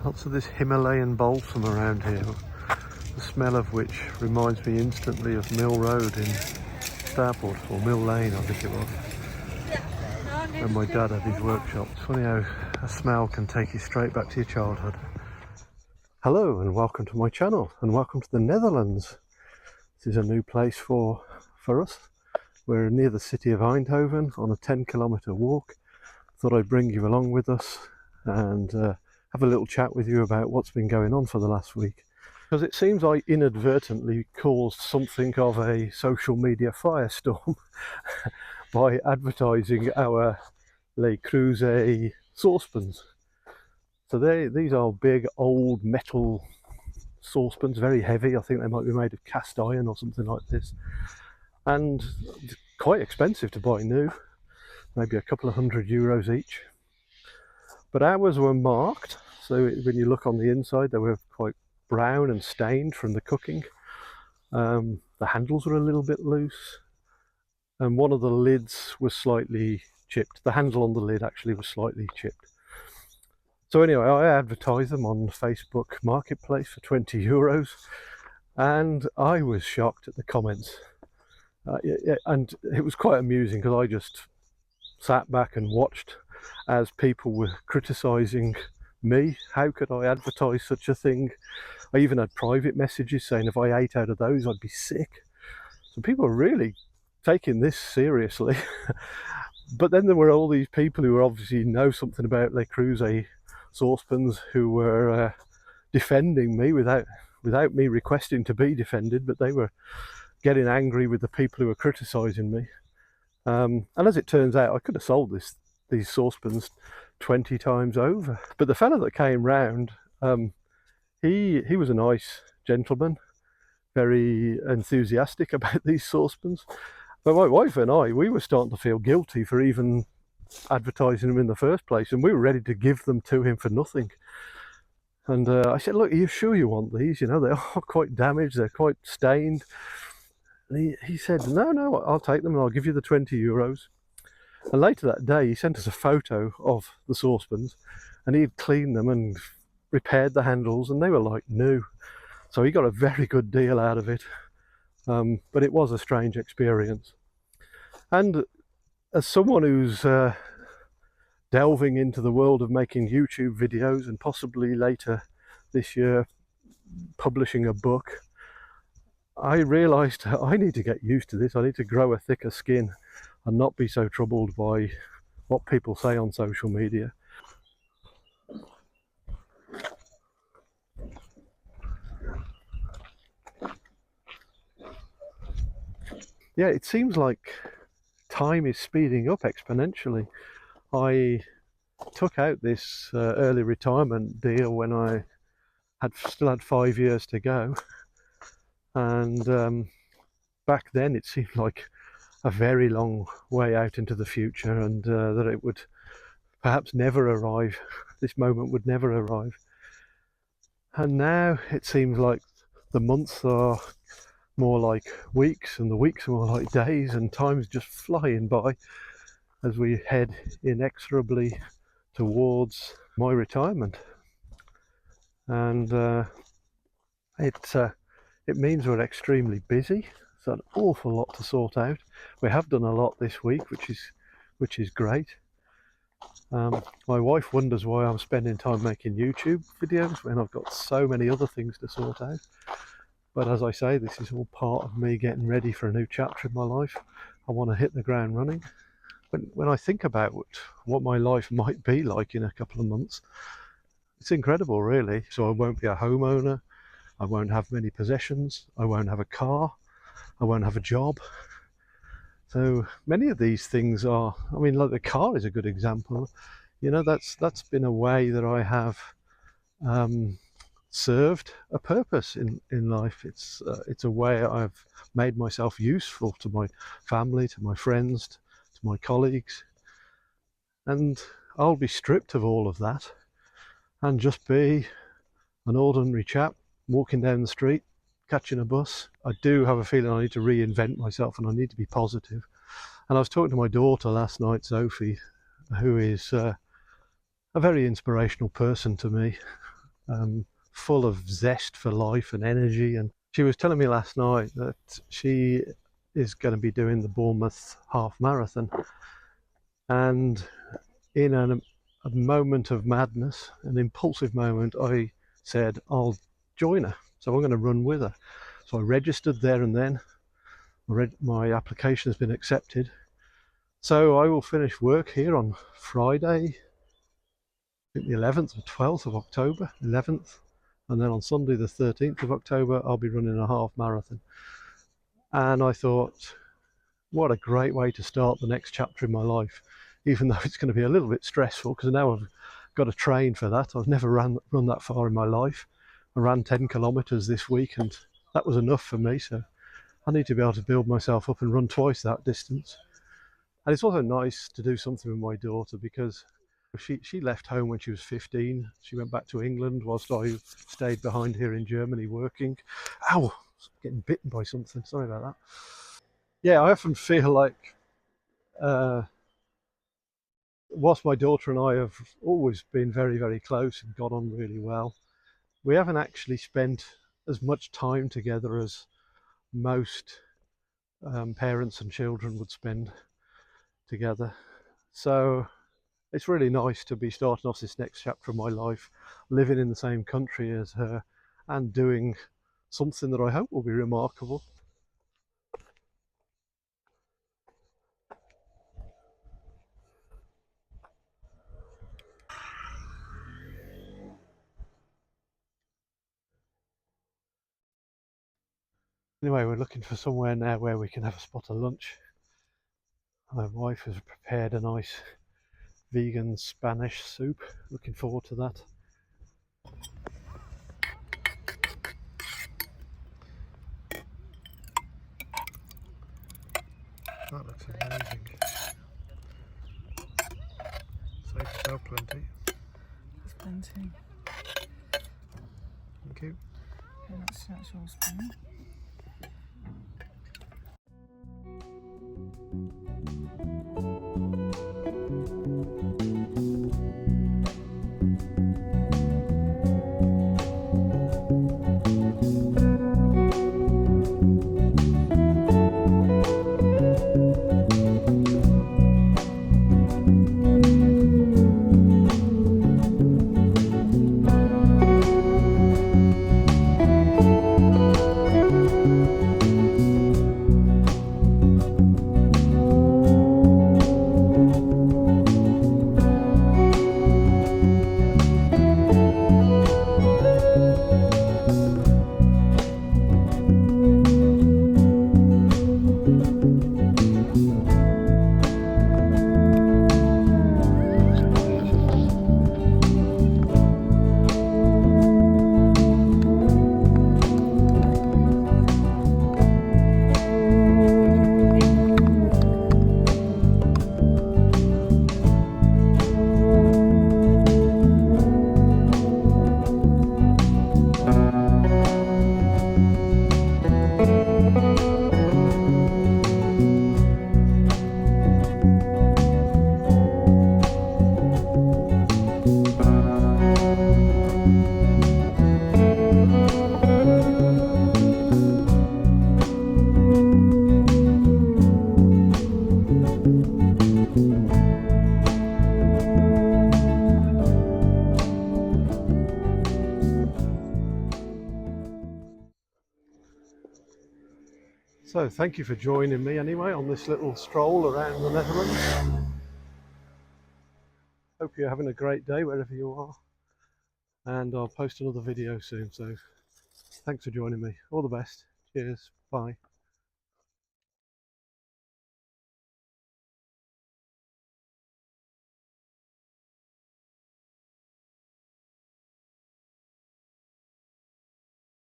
Lots of this Himalayan balsam around here, the smell of which reminds me instantly of Mill Road in Starport, or Mill Lane I think it was, where my dad had his workshop. It's funny how a smell can take you straight back to your childhood. Hello and welcome to my channel, and welcome to the Netherlands. This is a new place for us. We're near the city of Eindhoven on a 10-kilometre walk. Thought I'd bring you along with us and have a little chat with you about what's been going on for the last week. Because it seems I inadvertently caused something of a social media firestorm by advertising our Le Creuset saucepans. So these are big old metal saucepans, very heavy. I think they might be made of cast iron or something like this, and quite expensive to buy new, maybe a couple of €100 each. But ours were marked, so when you look on the inside they were quite brown and stained from the cooking. The handles were a little bit loose, and one of the lids was slightly chipped. The handle on the lid actually was slightly chipped. So anyway, I advertised them on Facebook Marketplace for €20, and I was shocked at the comments. And it was quite amusing because I just sat back and watched as people were criticising me. How could I advertise such a thing? I even had private messages saying if I ate out of those I'd be sick. So people were really taking this seriously. But then there were all these people who obviously know something about Le Creuset saucepans who were defending me without me requesting to be defended, but they were getting angry with the people who were criticising me. And as it turns out, I could have sold these saucepans 20 times over. But the fellow that came round, he was a nice gentleman, very enthusiastic about these saucepans. But my wife and I, we were starting to feel guilty for even advertising them in the first place, and we were ready to give them to him for nothing. And I said, look, are you sure you want these? You know, they are quite damaged, they're quite stained. And he said, no, I'll take them and I'll give you the €20. And later that day he sent us a photo of the saucepans, and he'd cleaned them and repaired the handles, and they were like new. So he got a very good deal out of it. But it was a strange experience. And as someone who's delving into the world of making YouTube videos and possibly later this year publishing a book, I realised I need to get used to this. I need to grow a thicker skin and not be so troubled by what people say on social media. Yeah, it seems like time is speeding up exponentially. I took out this early retirement deal when I still had 5 years to go, and back then it seemed like a very long way out into the future, and that it would perhaps never arrive. This moment would never arrive. And now it seems like the months are more like weeks, and the weeks are more like days, and time's just flying by as we head inexorably towards my retirement. And it means we're extremely busy. It's an awful lot to sort out. We have done a lot this week, which is great. My wife wonders why I'm spending time making YouTube videos when I've got so many other things to sort out. But as I say, this is all part of me getting ready for a new chapter in my life. I want to hit the ground running. When I think about what my life might be like in a couple of months, it's incredible, really. So I won't be a homeowner, I won't have many possessions, I won't have a car, I won't have a job. So many of these things are, I mean, like the car is a good example. You know, that's been a way that I have served a purpose in life. It's a way I've made myself useful to my family, to my friends, to my colleagues. And I'll be stripped of all of that and just be an ordinary chap walking down the street, catching a bus. I do have a feeling I need to reinvent myself, and I need to be positive. And I was talking to my daughter last night, Sophie, who is a very inspirational person to me. full of zest for life and energy. And she was telling me last night that she is going to be doing the Bournemouth Half Marathon. And in a moment of madness, an impulsive moment, I said, I'll join her. So I'm going to run with her. So I registered there and then. My application has been accepted. So I will finish work here on Friday, I think the 11th or 12th of October, 11th. And then on Sunday, the 13th of October, I'll be running a half marathon. And I thought, what a great way to start the next chapter in my life, even though it's going to be a little bit stressful because now I've got to train for that. I've never run that far in my life. I ran 10 kilometers this week and that was enough for me. So I need to be able to build myself up and run twice that distance. And it's also nice to do something with my daughter because she left home when she was 15. She went back to England whilst I stayed behind here in Germany working. Ow, getting bitten by something, sorry about that. Yeah, I often feel like whilst my daughter and I have always been very, very close and got on really well, we haven't actually spent as much time together as most parents and children would spend together. So it's really nice to be starting off this next chapter of my life, living in the same country as her and doing something that I hope will be remarkable. Anyway, we're looking for somewhere now where we can have a spot of lunch. My wife has prepared a nice vegan Spanish soup. Looking forward to that. That looks amazing. Save yourself plenty. There's plenty. Thank you. Yeah, that's your spoon. So thank you for joining me anyway on this little stroll around the Netherlands. Hope you're having a great day wherever you are. And I'll post another video soon. So thanks for joining me. All the best. Cheers. Bye.